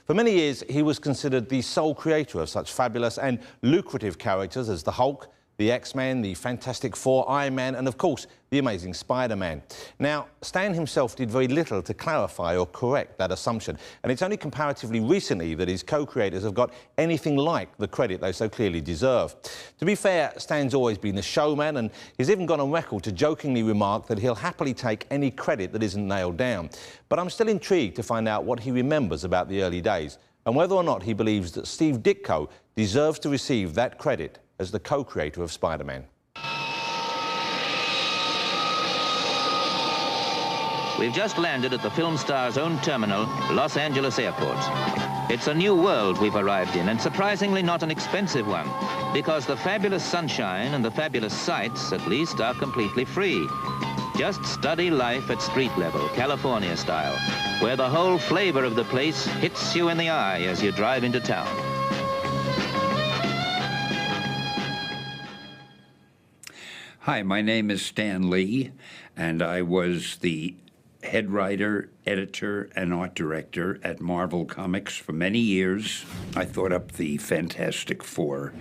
For many years, he was considered the sole creator of such fabulous and lucrative characters as the Hulk, the X-Men, the Fantastic Four, Iron Man, and of course, the Amazing Spider-Man. Now, Stan himself did very little to clarify or correct that assumption, and it's only comparatively recently that his co-creators have got anything like the credit they so clearly deserve. To be fair, Stan's always been a showman, and he's even gone on record to jokingly remark that he'll happily take any credit that isn't nailed down. But I'm still intrigued to find out what he remembers about the early days, and whether or not he believes that Steve Ditko deserves to receive that credit as the co-creator of Spider-Man. We've just landed at the film star's own terminal, Los Angeles Airport. It's a new world we've arrived in, and surprisingly not an expensive one, because the fabulous sunshine and the fabulous sights, at least, are completely free. Just study life at street level, California style, where the whole flavor of the place hits you in the eye as you drive into town. Hi, my name is Stan Lee, and I was the head writer, editor, and art director at Marvel Comics for many years. I thought up the Fantastic Four,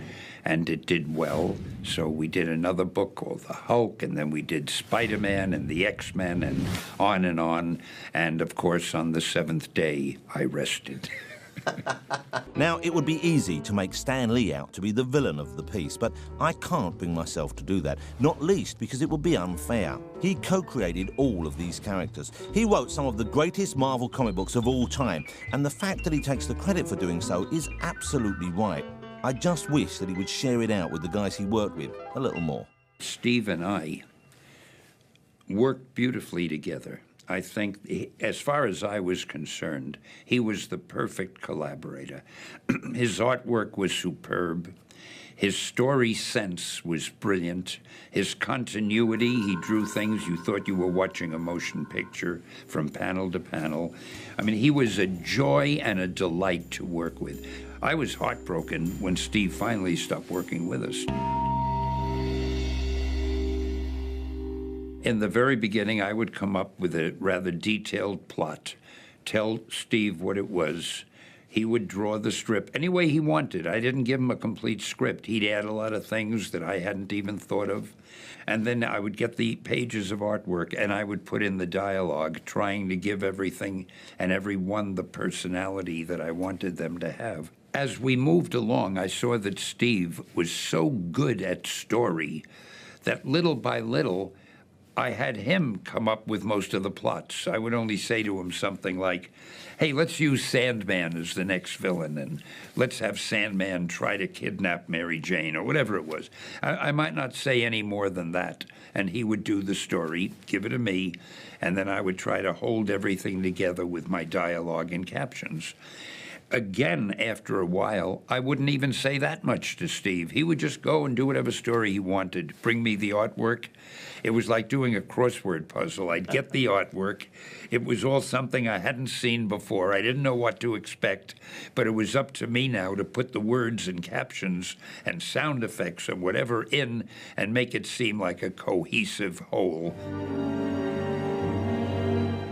and it did well. So we did another book called The Hulk, and then we did Spider-Man and the X-Men, and on and on. And, of course, on the seventh day, I rested. Now, it would be easy to make Stan Lee out to be the villain of the piece, but I can't bring myself to do that, not least because it would be unfair. He co-created all of these characters. He wrote some of the greatest Marvel comic books of all time, and the fact that he takes the credit for doing so is absolutely right. I just wish that he would share it out with the guys he worked with a little more. Steve and I worked beautifully together. I think, as far as I was concerned, he was the perfect collaborator. His artwork was superb. His story sense was brilliant. His continuity, he drew things you thought you were watching a motion picture from panel to panel. I mean, he was a joy and a delight to work with. I was heartbroken when Steve finally stopped working with us. In the very beginning, I would come up with a rather detailed plot, tell Steve what it was. He would draw the strip any way he wanted. I didn't give him a complete script. He'd add a lot of things that I hadn't even thought of. And then I would get the pages of artwork, and I would put in the dialogue, trying to give everything and everyone the personality that I wanted them to have. As we moved along, I saw that Steve was so good at story that little by little, I had him come up with most of the plots. I would only say to him something like, hey, let's use Sandman as the next villain, and let's have Sandman try to kidnap Mary Jane, or whatever it was. I might not say any more than that, and he would do the story, give it to me, and then I would try to hold everything together with my dialogue and captions. Again, after a while, I wouldn't even say that much to Steve. He would just go and do whatever story he wanted, bring me the artwork. It was like doing a crossword puzzle. I'd get the artwork. It was all something I hadn't seen before. I didn't know what to expect, but it was up to me now to put the words and captions and sound effects and whatever in and make it seem like a cohesive whole.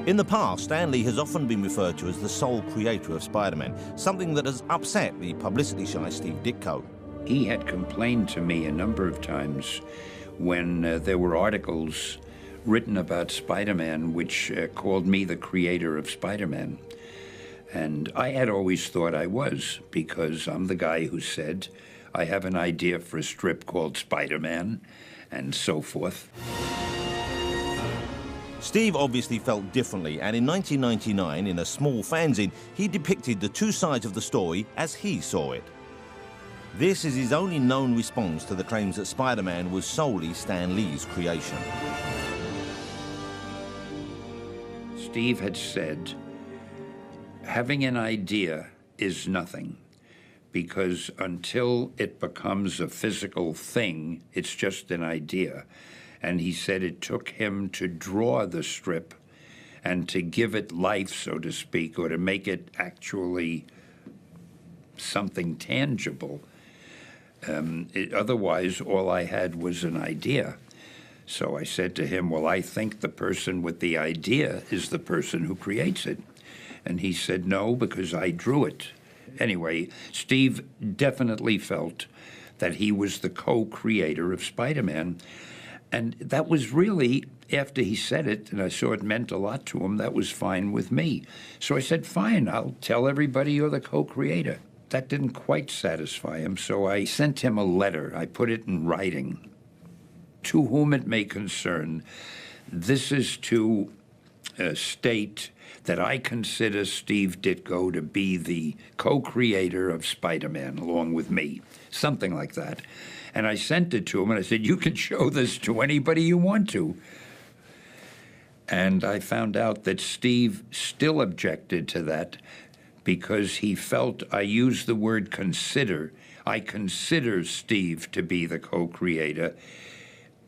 In the past, Stan Lee has often been referred to as the sole creator of Spider-Man, something that has upset the publicity-shy Steve Ditko. He had complained to me a number of times when there were articles written about Spider-Man which called me the creator of Spider-Man. And I had always thought I was, because I'm the guy who said, I have an idea for a strip called Spider-Man, and so forth. Steve obviously felt differently, and in 1999, in a small fanzine, he depicted the two sides of the story as he saw it. This is his only known response to the claims that Spider-Man was solely Stan Lee's creation. Steve had said, having an idea is nothing, because until it becomes a physical thing, it's just an idea. And he said it took him to draw the strip and to give it life, so to speak, or to make it actually something tangible. Otherwise, all I had was an idea. So I said to him, well, I think the person with the idea is the person who creates it. And he said, no, because I drew it. Anyway, Steve definitely felt that he was the co-creator of Spider-Man. And that was really, after he said it, and I saw it meant a lot to him, that was fine with me. So I said, fine, I'll tell everybody you're the co-creator. That didn't quite satisfy him, so I sent him a letter. I put it in writing. To whom it may concern, this is to state that I consider Steve Ditko to be the co-creator of Spider-Man, along with me. Something like that. And I sent it to him, and I said, you can show this to anybody you want to. And I found out that Steve still objected to that because he felt I used the word consider. I consider Steve to be the co-creator.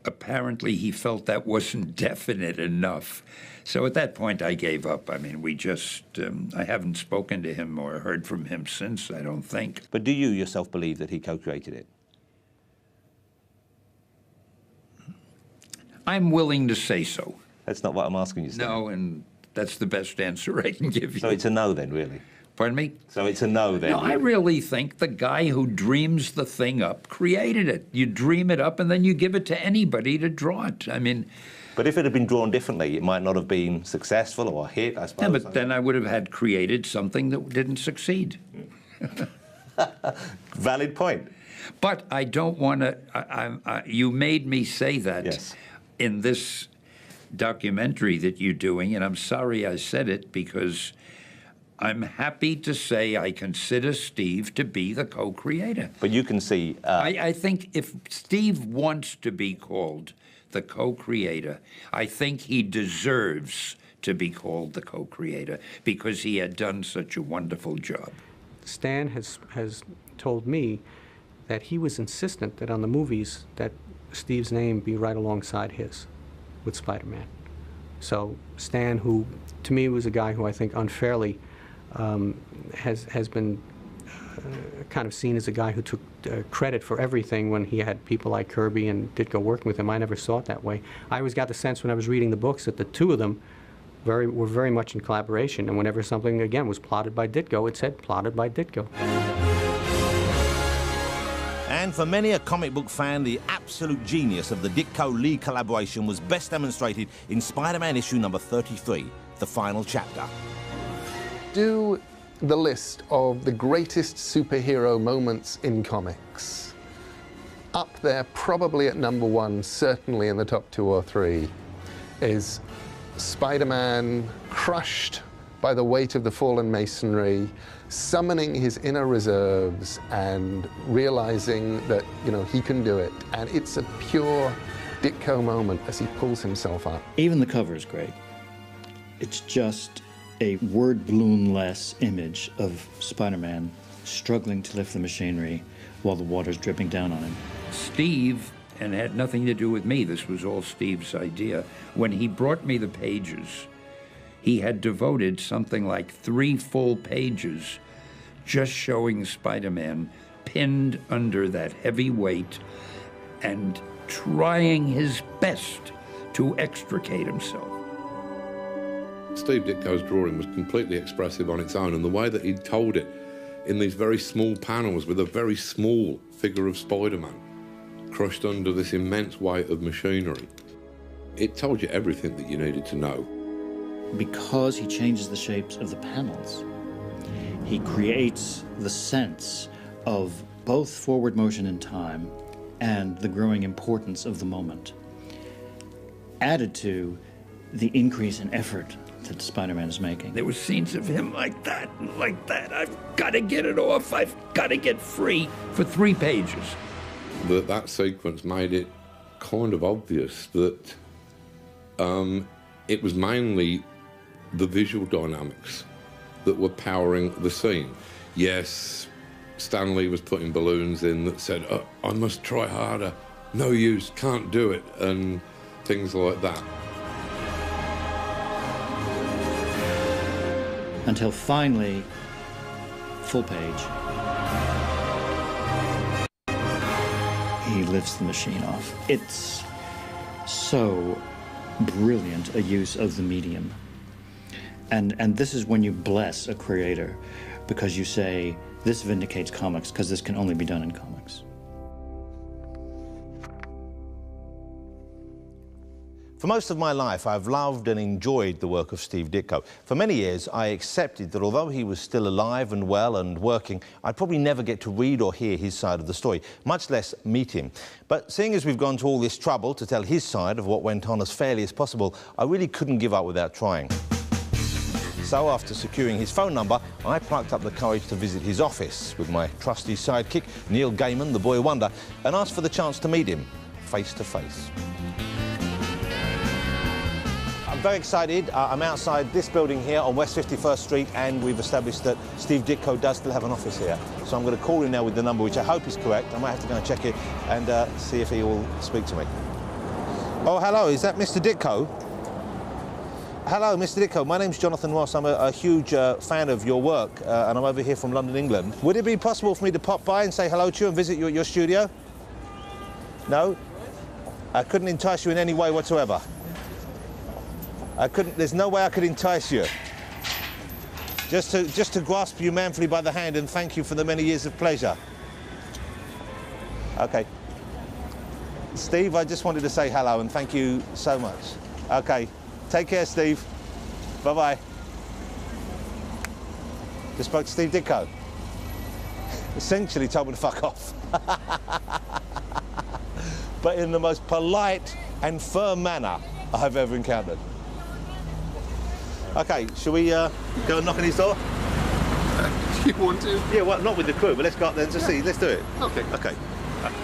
Apparently, he felt that wasn't definite enough. So at that point, I gave up. I mean, we just, I haven't spoken to him or heard from him since, I don't think. But do you yourself believe that he co-created it? I'm willing to say so. That's not what I'm asking you, Steve. No, and that's the best answer I can give you. So it's a no then, really? Pardon me? So it's a no then? No, I really think the guy who dreams the thing up created it. You dream it up and then you give it to anybody to draw it. I mean... But if it had been drawn differently, it might not have been successful or a hit, I suppose. Yeah, but then I would have had created something that didn't succeed. Valid point. But I don't want to... you made me say that in this documentary that you're doing, and I'm sorry I said it because I'm happy to say I consider Steve to be the co-creator. But you can see... I think if Steve wants to be called the co-creator, I think he deserves to be called the co-creator because he had done such a wonderful job. Stan has told me that he was insistent that on the movies that Steve's name be right alongside his with Spider-Man. So Stan, who to me was a guy who I think unfairly has been kind of seen as a guy who took credit for everything when he had people like Kirby and Ditko working with him. I never saw it that way. I always got the sense when I was reading the books that the two of them were very much in collaboration, and whenever something, again, was plotted by Ditko, it said plotted by Ditko. And for many a comic book fan, the absolute genius of the Ditko-Lee collaboration was best demonstrated in Spider-Man issue number 33, the final chapter. Do the list of the greatest superhero moments in comics. Up there, probably at number one, certainly in the top 2 or 3, is Spider-Man crushed by the weight of the fallen masonry, summoning his inner reserves and realizing that, you know, he can do it. And it's a pure Ditko moment as he pulls himself up. Even the cover is great. It's just a word balloon-less image of Spider-Man struggling to lift the machinery while the water's dripping down on him. Steve, and it had nothing to do with me, this was all Steve's idea, when he brought me the pages, he had devoted something like 3 full pages just showing Spider-Man pinned under that heavy weight and trying his best to extricate himself. Steve Ditko's drawing was completely expressive on its own, and the way that he told it in these very small panels with a very small figure of Spider-Man crushed under this immense weight of machinery, it told you everything that you needed to know. Because he changes the shapes of the panels, he creates the sense of both forward motion in time and the growing importance of the moment, added to the increase in effort that Spider-Man is making. There were scenes of him like that and like that. I've got to get it off. I've got to get free for 3 pages. That sequence made it kind of obvious that it was mainly the visual dynamics that were powering the scene. Yes, Stan Lee was putting balloons in that said, oh, I must try harder, no use, can't do it, and things like that. Until finally, full page, he lifts the machine off. It's so brilliant a use of the medium. And this is when you bless a creator, because you say, this vindicates comics, because this can only be done in comics. For most of my life, I've loved and enjoyed the work of Steve Ditko. For many years, I accepted that although he was still alive and well and working, I'd probably never get to read or hear his side of the story, much less meet him. But seeing as we've gone to all this trouble to tell his side of what went on as fairly as possible, I really couldn't give up without trying. So after securing his phone number, I plucked up the courage to visit his office with my trusty sidekick, Neil Gaiman, the boy wonder, and asked for the chance to meet him face to face. I'm very excited. I'm outside this building here on West 51st Street, and we've established that Steve Ditko does still have an office here. So I'm going to call him now with the number, which I hope is correct. I might have to go and check it and see if he will speak to me. Oh, hello, is that Mr. Ditko? Hello, Mr. Ditko. My name's Jonathan Ross. I'm a huge fan of your work, and I'm over here from London, England. Would it be possible for me to pop by and say hello to you and visit your studio? No? I couldn't entice you in any way whatsoever. There's no way I could entice you. Just to grasp you manfully by the hand and thank you for the many years of pleasure. Okay. Steve, I just wanted to say hello and thank you so much. Okay. Take care, Steve. Bye-bye. Just spoke to Steve Ditko. Essentially told me to fuck off. But in the most polite and firm manner I've ever encountered. Okay, shall we go and knock on his door? Do you want to? Yeah, well, not with the crew, but let's go up there and just see. Let's do it. Okay. Okay.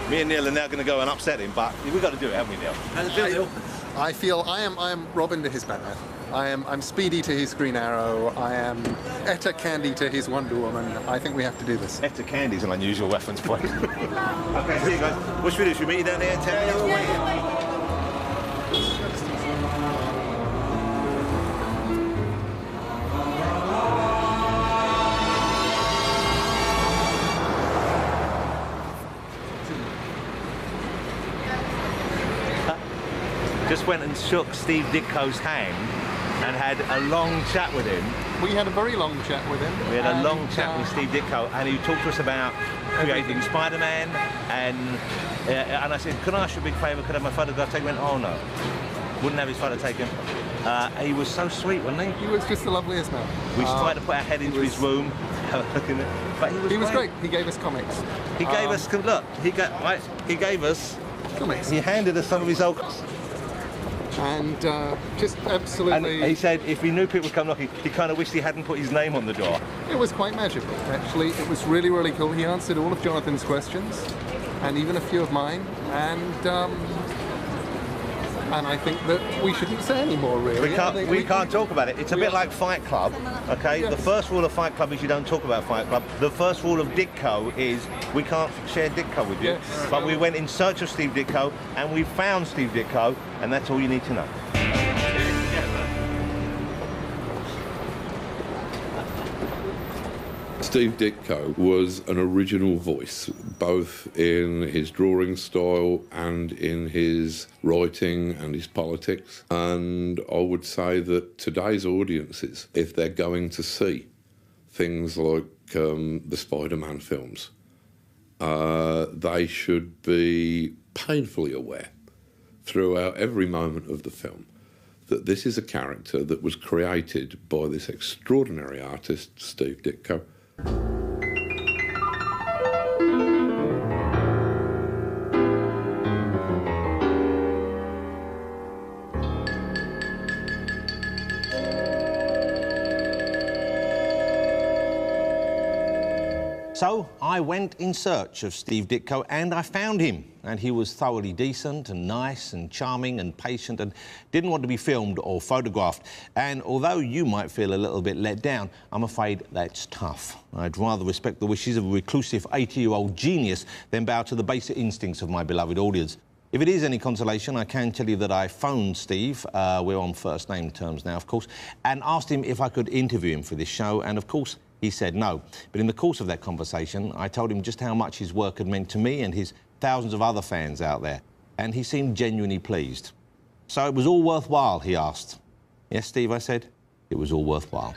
Me and Neil are now going to go and upset him, but we've got to do it, haven't we, Neil? How's it feel, Neil? I feel I am Robin to his Batman. I'm Speedy to his Green Arrow. I am Etta Candy to his Wonder Woman. I think we have to do this. Etta Candy's an unusual reference point. Okay, see you guys. What should we do? Should we meet you down there in 10 minutes? Just went and shook Steve Ditko's hand and had a long chat with him. We had a very long chat with him. We had a long chat with Steve Ditko, and he talked to us about creating Spider-Man, and I said, can I ask you a big favour, could I have my photograph taken? He went, oh no, wouldn't have his photo taken. He was so sweet, wasn't he? He was just the loveliest man. We tried to put our head into his room, but he was great. He gave us comics. He gave us, look, he gave us comics. He handed us some of his old... And just absolutely... And he said if he knew people would come knocking, he kind of wished he hadn't put his name on the door. It was quite magical, actually. It was really, really cool. He answered all of Jonathan's questions, and even a few of mine, and I think that we shouldn't say any more, really. We can't talk about it. It's a bit like Fight Club, okay? Yes. The first rule of Fight Club is you don't talk about Fight Club. The first rule of Ditko is we can't share Ditko with you. Yes. But we went in search of Steve Ditko, and we found Steve Ditko, and that's all you need to know. Steve Ditko was an original voice, both in his drawing style and in his writing and his politics. And I would say that today's audiences, if they're going to see things like the Spider-Man films, they should be painfully aware throughout every moment of the film that this is a character that was created by this extraordinary artist, Steve Ditko. So I went in search of Steve Ditko and I found him. And he was thoroughly decent and nice and charming and patient and didn't want to be filmed or photographed. And although you might feel a little bit let down, I'm afraid that's tough. I'd rather respect the wishes of a reclusive 80-year-old genius than bow to the basic instincts of my beloved audience. If it is any consolation, I can tell you that I phoned Steve, we're on first name terms now, of course, and asked him if I could interview him for this show, and of course, he said no. But in the course of that conversation, I told him just how much his work had meant to me and his thousands of other fans out there, and he seemed genuinely pleased. So it was all worthwhile, he asked. Yes, Steve, I said, it was all worthwhile.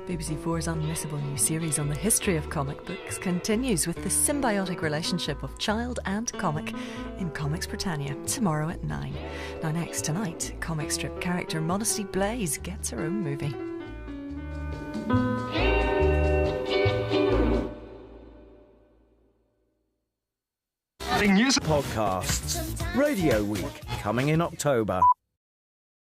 BBC4's unmissable new series on the history of comic books continues with the symbiotic relationship of child and comic in Comics Britannia, tomorrow at 9. Now next, tonight, comic strip character Modesty Blaze gets her own movie. News podcasts, Radio Week, coming in October.